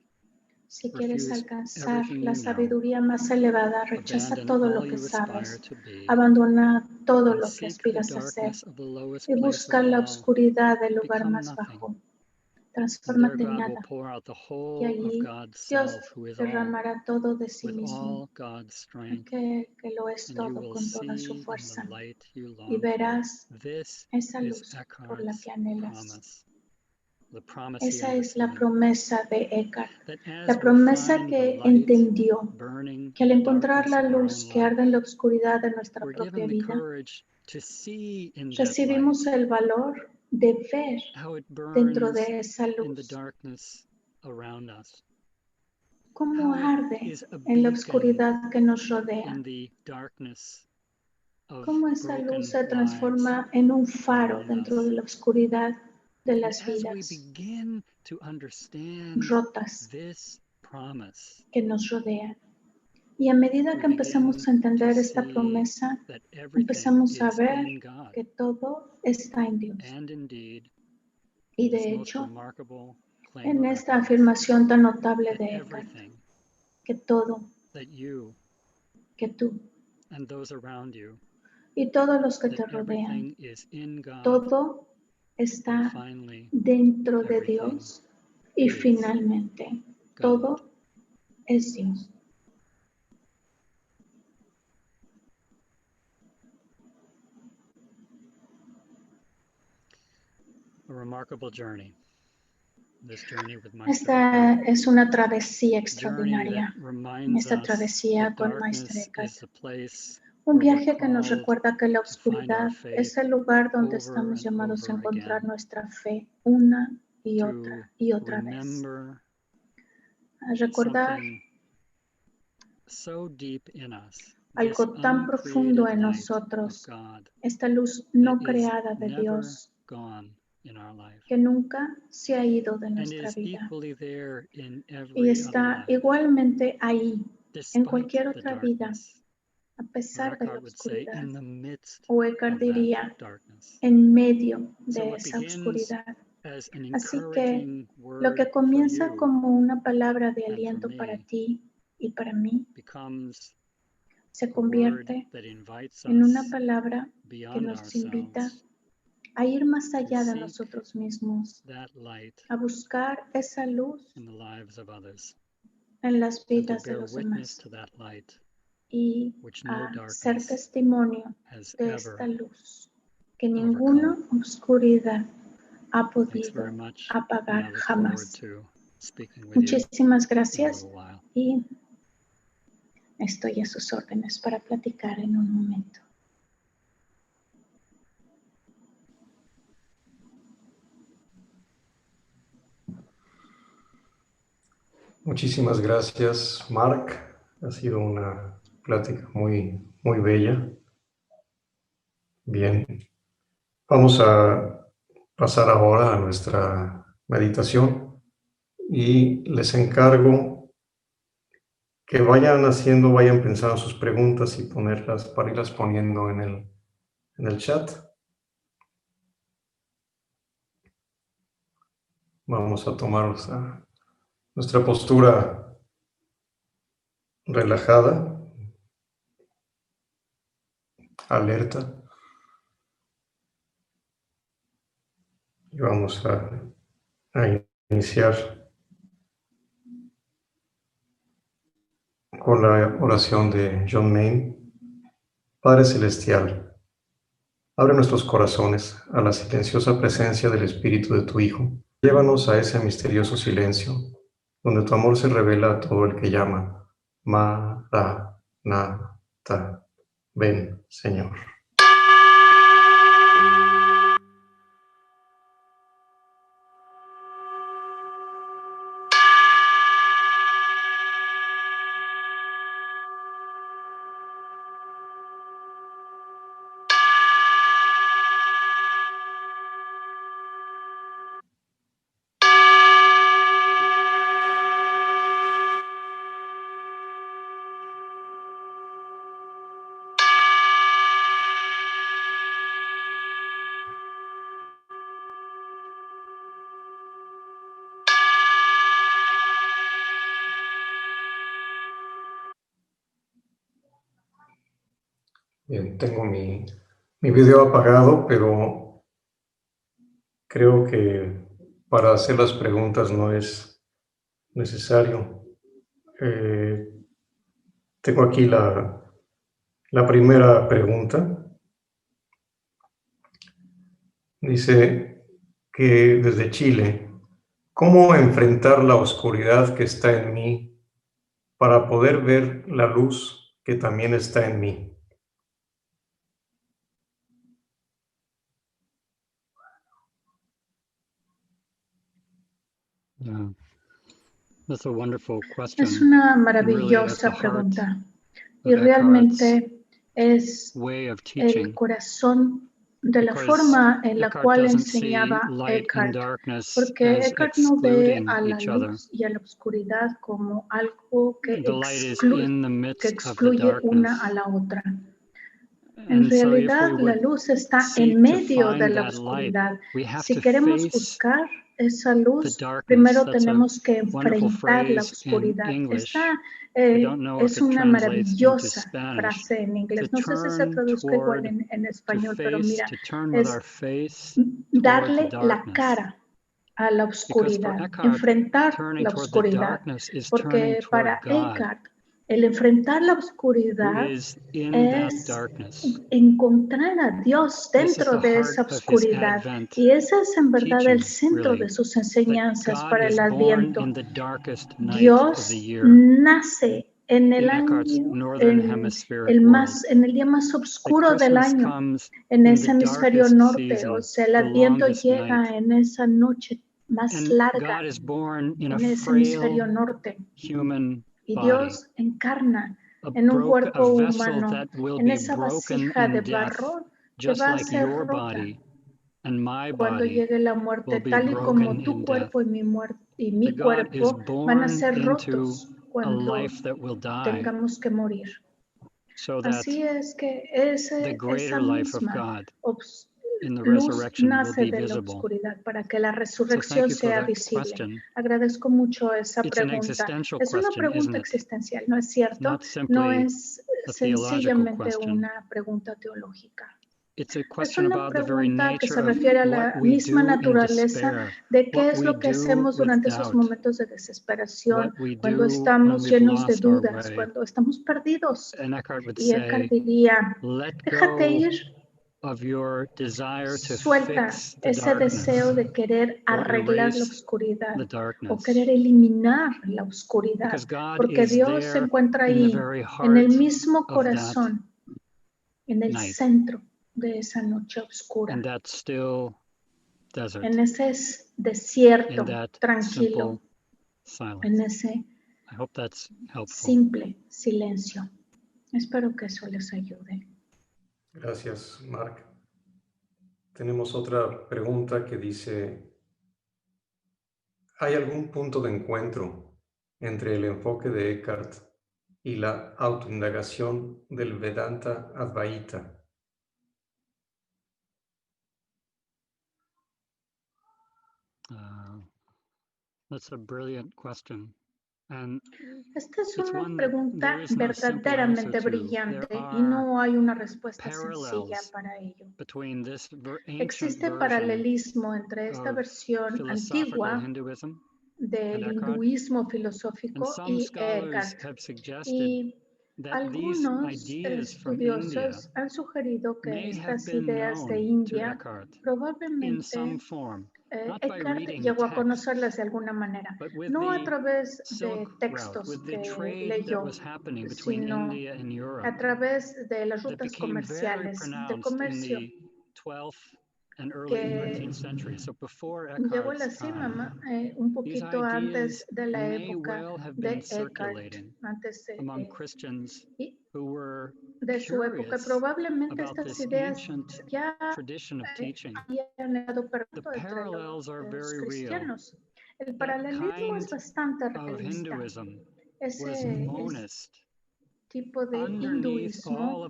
Si quieres refuse alcanzar everything la you know, sabiduría más elevada, rechaza abandon todo lo all que you aspire sabes, to be, abandona todo and lo que seek the aspiras a ser darkness of the lowest y place of busca la all, oscuridad del lugar become más nothing, bajo. and there Transfórmate en God will nada pour out the y whole of allí God's Dios self, who is all, derramará todo de sí with mismo, all God's strength, que lo es and you todo will con toda su see in fuerza, the light you y long for. verás This esa is luz por la Eckhart's que anhelas. promise, the promise he Esa es la understood, promesa de Eckhart, that as la we promesa find the que light entendió, burning que in al the encontrar darkness la of our luz own que arde life, en la oscuridad de nuestra we're propia given the vida, courage to see in that light recibimos el valor de ver how it dentro burns de esa in the luz darkness around us, cómo how it arde is a en la beacon oscuridad que nos rodea, in the darkness of cómo esa broken luz se lives transforma en un faro around dentro us. de la oscuridad de And las as we vidas begin to understand rotas this promise, que nos rodean. Y a medida we que empezamos begin a entender to esta see promesa, that everything empezamos a is ver in God. que todo está en Dios. And indeed, Y in this de most hecho, remarkable claim en of esta Eckhart, afirmación tan notable that de Eckhart, everything que todo, that you que tú and those around you, y todos los que that te rodean, everything is in God, todo and está finally dentro de everything Dios y is finalmente God. todo es Dios. A remarkable journey. This journey with Meister Esta Eckhart, es una travesía journey that extraordinaria, reminds esta us travesía that con Meister darkness Eckhart. is the place Un where we're viaje que nos called recuerda que la to find our oscuridad faith es el lugar donde over estamos and llamados a over encontrar again, nuestra fe una y to otra y otra vez. remember A recordar something so deep in us, this algo tan profundo uncreated en light of nosotros, God esta luz that no is creada de never Dios, gone in our life que nunca se ha ido de and nuestra is vida equally there in y every other está life, igualmente ahí en despite cualquier the otra vida, darkness, a or pesar de la Eckhart would say, oscuridad. in the midst O Eckhart of that diría, darkness. en medio So de what esa begins oscuridad. as an Así que encouraging lo que word for comienza you como una palabra de and for aliento para me ti y para mí becomes se a word convierte that invites en una us palabra que beyond nos invita ourselves a ir más to allá de seek nosotros mismos, that light a buscar esa luz in the lives of others en las and to vidas de bear los witness demás to that light y which no a ser darkness testimonio has de ever esta luz que overcome. ninguna oscuridad ha Thanks very podido much, and apagar I look forward jamás. to speaking with you Muchísimas in a gracias little while. y estoy a sus órdenes para platicar en un momento. Muchísimas gracias, Mark. Ha sido una plática muy, muy bella. Bien, vamos a pasar ahora a nuestra meditación y les encargo que vayan pensando sus preguntas y para irlas poniendo en el chat. Vamos a tomar nuestra postura relajada, alerta. Y vamos a iniciar con la oración de John Maine. Padre Celestial, abre nuestros corazones a la silenciosa presencia del Espíritu de tu Hijo. Llévanos a ese misterioso silencio, donde tu amor se revela a todo el que llama, Maranatha. Ven, Señor. Bien, tengo mi video apagado, pero creo que para hacer las preguntas no es necesario. Tengo aquí la primera pregunta. Dice que desde Chile, ¿cómo enfrentar la oscuridad que está en mí para poder ver la luz que también está en mí? That's a wonderful question. Es una And really at the maravillosa heart pregunta of y Eckhart's realmente es way of el teaching, corazón de la because forma en la Eckhart cual doesn't see enseñaba light and Eckhart, darkness porque as Eckhart no ve excluding a la each other. luz y a la oscuridad como algo que The light is in the midst of the excluye una darkness. a la otra. En And so if realidad, we la would luz está seek en to medio de find la that light, oscuridad. we have Si to queremos face buscar esa the luz, darkness. primero That's a tenemos que wonderful enfrentar la phrase in oscuridad. English. Esta I don't know if es it una translates into maravillosa Spanish. frase en To inglés. No sé si se turn traduzca igual toward, en to español, pero face, mira, to turn with es our face toward the darle la darkness. cara a la Because for oscuridad, Eckhart, enfrentar turning la toward the oscuridad, darkness is turning porque toward para God, Eckhart el enfrentar la who oscuridad is in that es darkness. encontrar a Dios This is dentro the de heart esa of his oscuridad Advent y ese es en verdad el teaching, centro really, de sus that enseñanzas God para is el born Adviento. in the darkest night of Dios the year nace en el in Eckhart's año, northern en hemispheric world. en el día más That oscuro del Christmas año, comes en in ese the hemisferio darkest norte, o season, sea, el the Adviento longest llega night. en esa noche más And larga, God is born in a en ese hemisferio frail norte, human y body, Dios encarna a en un cuerpo vessel humano, that will en be esa broken vasija de in death, barro que just va a like ser your rota body and my cuando body llegue la will muerte, be tal y como broken tu in death. cuerpo y mi That God is cuerpo van a born ser into rotos a cuando life that will die, tengamos que morir. so that Así es que the esa greater life of misma God in the luz resurrection will nace be de la visible. oscuridad para que la So thank resurrección you for sea that visible. question. Agradezco mucho esa It's an pregunta. existential Es una question, isn't pregunta it? existencial, ¿no es It's cierto? not No simply es a theological sencillamente question. una pregunta teológica. It's a Es question una about the very pregunta que nature se of refiere a what la we misma do in naturaleza despair, de qué what es we lo que do hacemos with durante esos doubt, momentos de what desesperación, we cuando do when estamos we've llenos de lost our dudas, way. cuando estamos perdidos. And Eckhart would Y Eckhart say, diría, let déjate go ir, of your desire to suelta fix the ese deseo darkness de querer or arreglar la erase oscuridad the o darkness, querer eliminar la oscuridad, because God porque is Dios se there encuentra in the ahí, very en el heart mismo of that corazón, en el night, centro de esa noche oscura, in that still desert, en ese in desierto that tranquilo, simple en silence. ese I hope that's helpful. simple silencio. Espero que eso les ayude. Gracias, Mark. Tenemos otra pregunta que dice, ¿hay algún punto de encuentro entre el enfoque de Eckhart y la autoindagación del Vedanta Advaita? That's a brilliant question. And Esta es it's una one that pregunta there is no simple verdaderamente answer to. brillante There y no are hay una respuesta sencilla parallels para ello. between this ancient Existe version paralelismo entre esta of versión philosophical antigua Hinduism and del Eckhart, hinduismo and filosófico some y scholars Eckhart. have suggested Y that these algunos ideas from India estudiosos han sugerido que may have estas been ideas de known to India Eckhart in probablemente some form, Eckhart llegó a conocerlas de alguna manera, no a través de textos que leyó, sino a través de las rutas comerciales, de comercio, que llegó a la cima un poquito antes de la época de Eckhart, antes de su época. Probablemente estas ideas ya habían estado perdidas entre los cristianos. El paralelismo es bastante realista. Ese tipo de hinduismo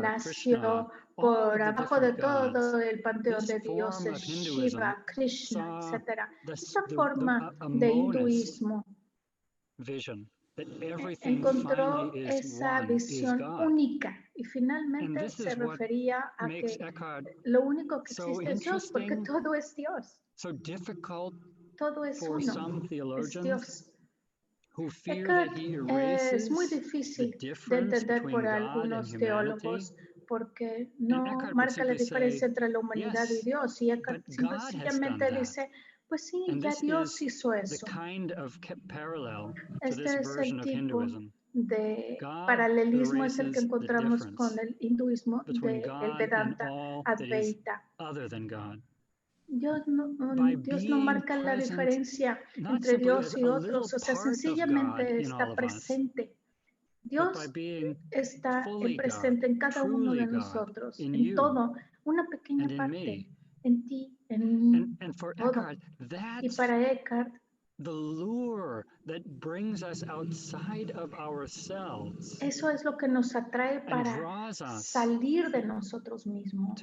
nació por abajo de todo el panteón de dioses, Shiva, Krishna, etc. Esta forma de hinduismo encontró esa visión única y finalmente se refería a que lo único que existe es Dios, porque todo es Dios. Todo es uno, es Dios. Eckhart es muy difícil de entender por algunos teólogos porque no marca la diferencia entre la humanidad y Dios. Y Eckhart sencillamente dice, pues sí, ya Dios hizo eso. Este es el tipo de paralelismo, es el que encontramos con el hinduismo del Vedanta Advaita. Dios no marca la diferencia entre Dios y otros, o sea, sencillamente está presente. Dios está presente en cada uno de nosotros, en todo, una pequeña parte, en ti, en mí, todo. Y para Eckhart, eso es lo que nos atrae para salir de nosotros mismos.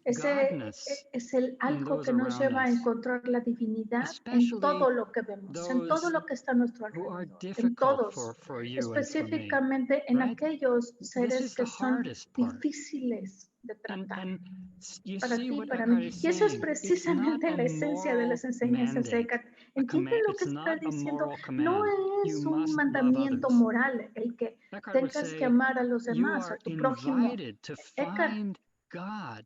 Ese es el algo que nos lleva a encontrar la divinidad en todo lo que vemos, en todo lo que está a nuestro alrededor, en todos, específicamente en aquellos seres que son difíciles de tratar, para ti, para mí. Y eso es precisamente la esencia de las enseñanzas de Eckhart. ¿Entienden lo que está diciendo? No es un mandamiento moral el que tengas que amar a los demás, a tu prójimo. Eckhart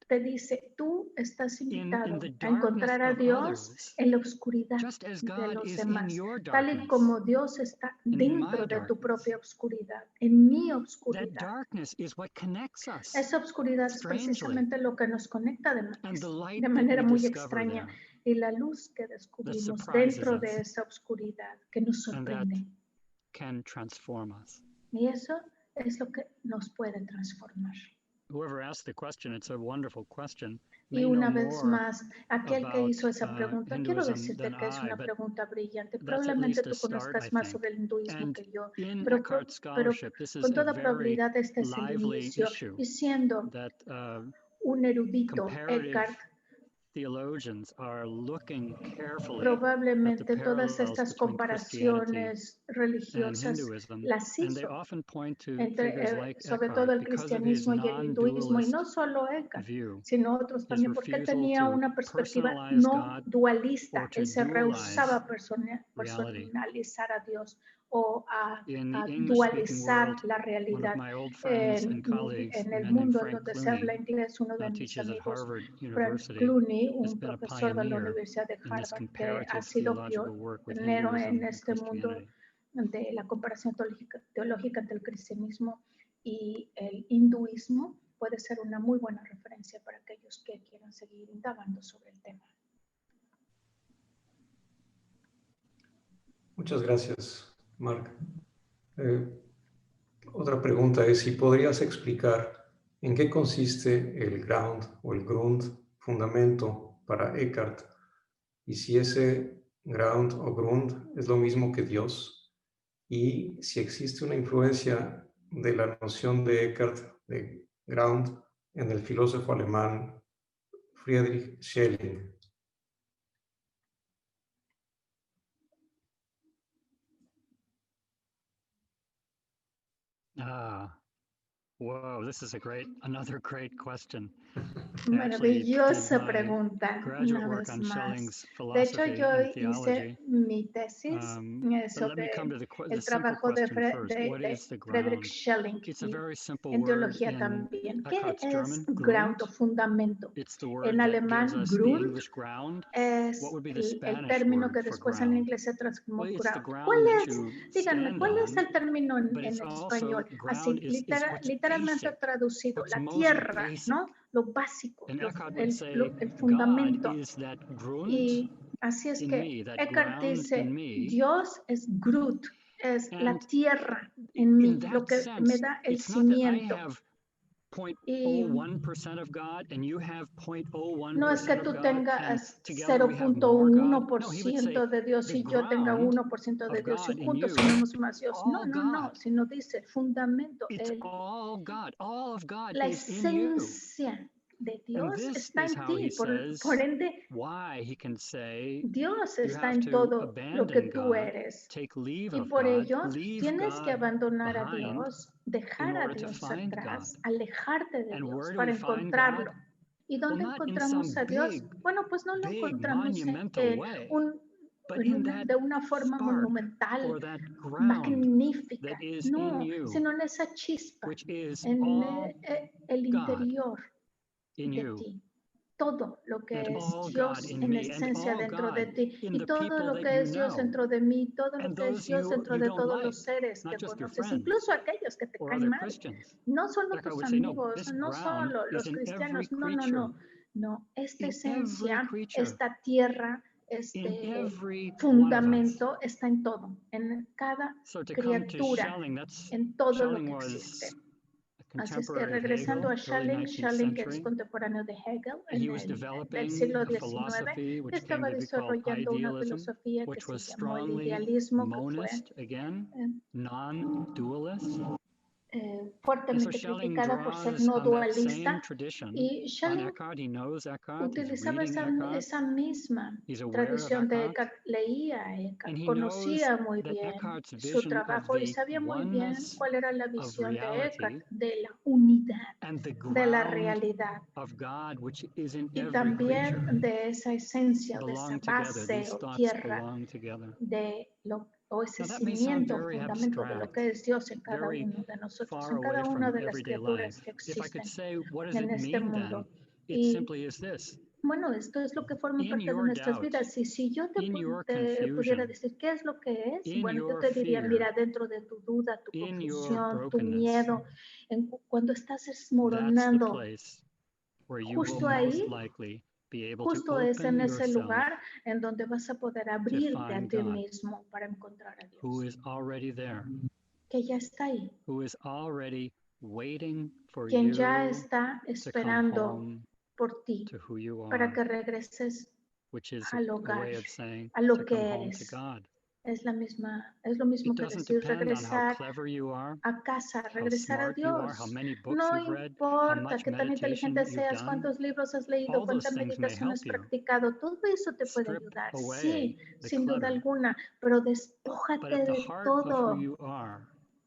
te dice, tú estás invitado a encontrar a Dios en la oscuridad de los demás, tal y como Dios está dentro de tu propia oscuridad, en mi oscuridad. Esa oscuridad es precisamente lo que nos conecta de manera muy extraña, y la luz que descubrimos dentro de esa oscuridad que nos sorprende. Y eso es lo que nos puede transformar. Y una vez más, aquel que hizo esa pregunta, quiero decirte que es una pregunta brillante. Probablemente tú conozcas más sobre el hinduismo que yo, pero con toda probabilidad este es el inicio. Y siendo un erudito, Eckhart probablemente todas estas comparaciones religiosas las hizo sobre todo el cristianismo y el hinduismo, y no solo Eckhart, sino otros también, porque él tenía una perspectiva no dualista. Él se rehusaba a personalizar a Dios o a dualizar la realidad. En el mundo donde se habla inglés, uno de mis amigos, Frank Clooney, un profesor de la Universidad de Harvard, que ha sido pionero en este mundo de la comparación teológica entre el cristianismo y el hinduismo, puede ser una muy buena referencia para aquellos que quieran seguir indagando sobre el tema. Muchas gracias, Mark. Otra pregunta es si podrías explicar en qué consiste el ground o el grund, fundamento para Eckhart, y si ese ground o grund es lo mismo que Dios, y si existe una influencia de la noción de Eckhart de ground en el filósofo alemán Friedrich Schelling. Wow, this is another great question. Maravillosa pregunta, una vez más. De hecho, yo hice mi tesis sobre el trabajo de Friedrich Schelling en teología también. ¿Qué es ground o fundamento? En alemán, Grund es el término que después en inglés se transformó ground. ¿Cuál es? Díganme, ¿cuál es el término en español? Así, literalmente traducido, la tierra, ¿no? Lo básico, el fundamento. Y así es que Eckhart dice, Dios es Grund, es la tierra en mí, lo que me da el cimiento. Y no es que tú tengas 0.1% de Dios y yo tenga 1% de Dios y juntos somos más Dios. No, sino dice el fundamento, la esencia de Dios está en ti, por ende, Dios está en todo lo que tú eres. Y por ello, tienes que abandonar a Dios, dejar a Dios atrás, alejarte de Dios para encontrarlo. ¿Y dónde encontramos a Dios? Bueno, pues no lo encontramos de una forma monumental, magnífica, no, sino en esa chispa, en el interior de ti. Todo lo que es Dios en esencia dentro de ti y todo lo que es Dios dentro de mí, todo lo que es Dios dentro de todos los seres que conoces, incluso aquellos que te caen mal, no solo tus amigos, no solo los cristianos, no, esta esencia, esta tierra, este fundamento está en todo, en cada criatura, en todo lo que existe. Así es que regresando a Schelling, que es contemporáneo de Hegel del siglo XIX, que estaba desarrollando una filosofía que se llamó el idealismo, que fue fuertemente criticada por ser no dualista, y Schelling utilizaba esa misma tradición de Eckhart, leía a Eckhart, conocía muy bien su trabajo y sabía muy bien cuál era la visión de Eckhart de la unidad, de la realidad y también de esa esencia, de esa base o tierra o ese cimiento, fundamento de lo que es Dios en cada uno de nosotros, en cada una de las criaturas que existen en este mundo. Y bueno, esto es lo que forma parte de nuestras vidas. Y si yo te pudiera decir qué es lo que es, bueno, yo te diría, mira, dentro de tu duda, tu confusión, tu miedo, cuando estás desmoronando, justo ahí, justo es en ese lugar en donde vas a poder abrirte a ti mismo para encontrar a Dios, que ya está ahí, quien ya está esperando por ti para que regreses al hogar, a lo que eres. Es lo mismo que decir regresar a casa, regresar a Dios. No importa qué tan inteligente seas, cuántos libros has leído, cuánta meditación has practicado, todo eso te puede ayudar, sí, sin duda alguna, pero despójate de todo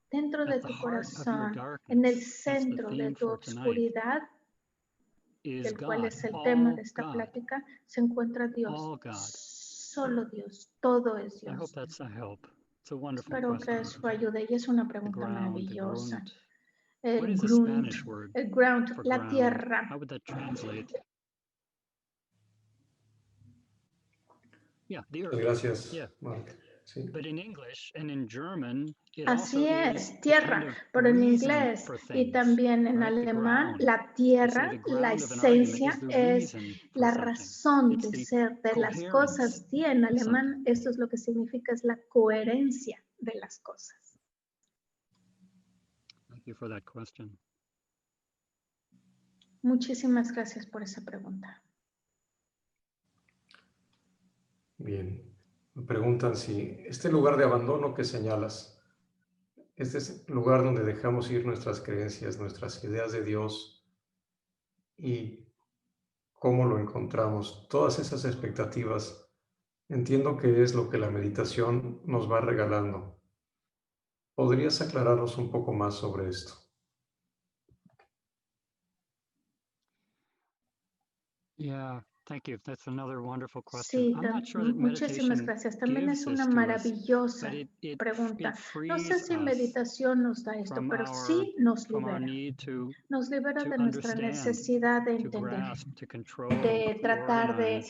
dentro de tu corazón, en el centro de tu oscuridad, del cual es el tema de esta plática, se encuentra Dios. Solo Dios, todo es Dios. Espero que eso ayude y es una pregunta maravillosa. El ground, la tierra. Gracias, Mark. Sí. Así es, tierra, pero en inglés y también en alemán, la tierra, la esencia es la razón de ser de las cosas. Sí, en alemán esto es lo que significa, es la coherencia de las cosas. Muchísimas gracias por esa pregunta. Bien. Me preguntan si este lugar de abandono que señalas, este es el lugar donde dejamos ir nuestras creencias, nuestras ideas de Dios y cómo lo encontramos, todas esas expectativas, entiendo que es lo que la meditación nos va regalando. ¿Podrías aclararnos un poco más sobre esto? Sí, muchísimas gracias. También es una maravillosa pregunta. No sé si meditación nos da esto, pero sí nos libera. Nos libera de nuestra necesidad de entender, de tratar de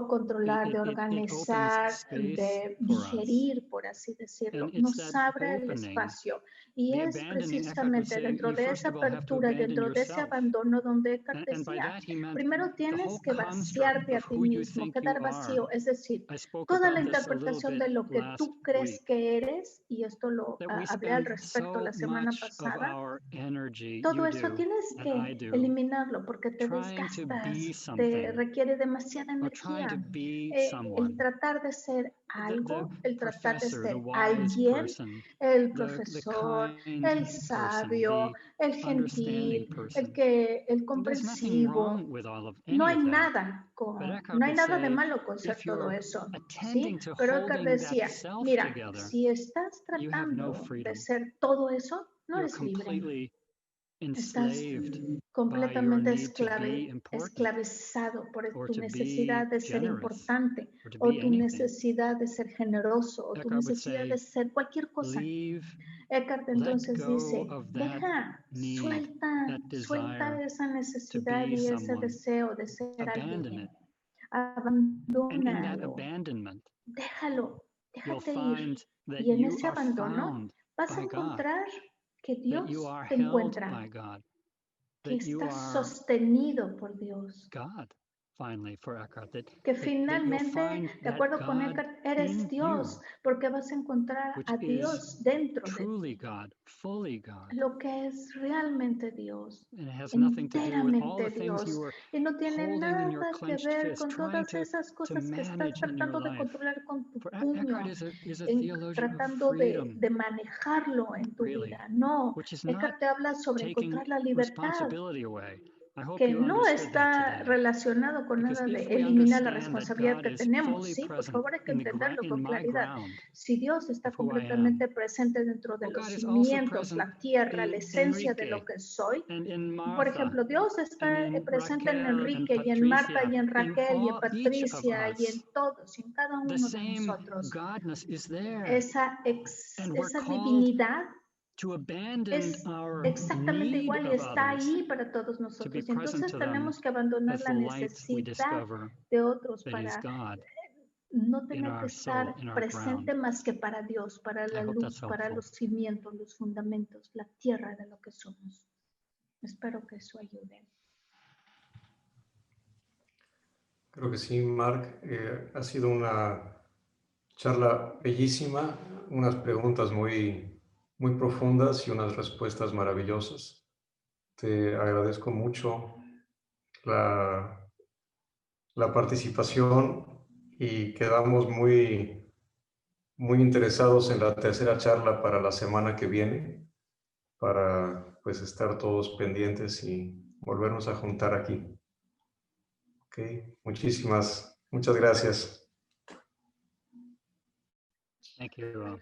controlar, de organizar, de digerir, por así decirlo. Nos abre el espacio y es precisamente dentro de esa apertura, dentro de ese abandono donde Eckhart decía, primero tienes que vaciarte a ti mismo, quedar vacío, es decir, toda la interpretación de lo que tú crees que eres, y esto lo hablé al respecto la semana pasada, todo eso tienes que eliminarlo porque te desgastas, te requiere demasiada energía. El tratar de ser algo, el tratar de ser alguien, el profesor, el sabio, el gentil, el comprensivo, no hay nada de malo con ser todo eso, ¿sí? Pero Eckhart decía, mira, si estás tratando de ser todo eso, no eres libre. Estás completamente esclavizado por tu necesidad de ser importante, o tu necesidad de ser generoso, o tu necesidad de ser cualquier cosa. Eckhart entonces dice, suelta esa necesidad y ese deseo de ser alguien. Abandónalo, déjate ir. Y en ese abandono vas a encontrar que Dios te encuentra, que estás sostenido por Dios. Que finalmente, de acuerdo con Eckhart, eres Dios, porque vas a encontrar a Dios dentro de ti. Lo que es realmente Dios, enteramente Dios. Y no tiene nada que ver con todas esas cosas que estás tratando de controlar con tu puño, tratando de manejarlo en tu vida. No, Eckhart te habla sobre encontrar la libertad, que no está relacionado con nada de eliminar la responsabilidad que tenemos. Sí, por favor, hay que entenderlo con claridad. Si Dios está completamente presente dentro de los cimientos, la tierra, la esencia de lo que soy, por ejemplo, Dios está presente en Enrique y en Marta y en Raquel y en Patricia y en todos y en cada uno de nosotros. Esa divinidad es exactamente igual y está ahí para todos nosotros. Y entonces tenemos que abandonar la necesidad de otros para no tener que estar presente más que para Dios, para la luz, para los cimientos, los fundamentos, la tierra de lo que somos. Espero que eso ayude. Creo que sí, Mark. Ha sido una charla bellísima, unas preguntas muy profundas y unas respuestas maravillosas. Te agradezco mucho la participación y quedamos muy interesados en la tercera charla para la semana que viene, para pues estar todos pendientes y volvernos a juntar aquí. Muchas gracias. Thank you.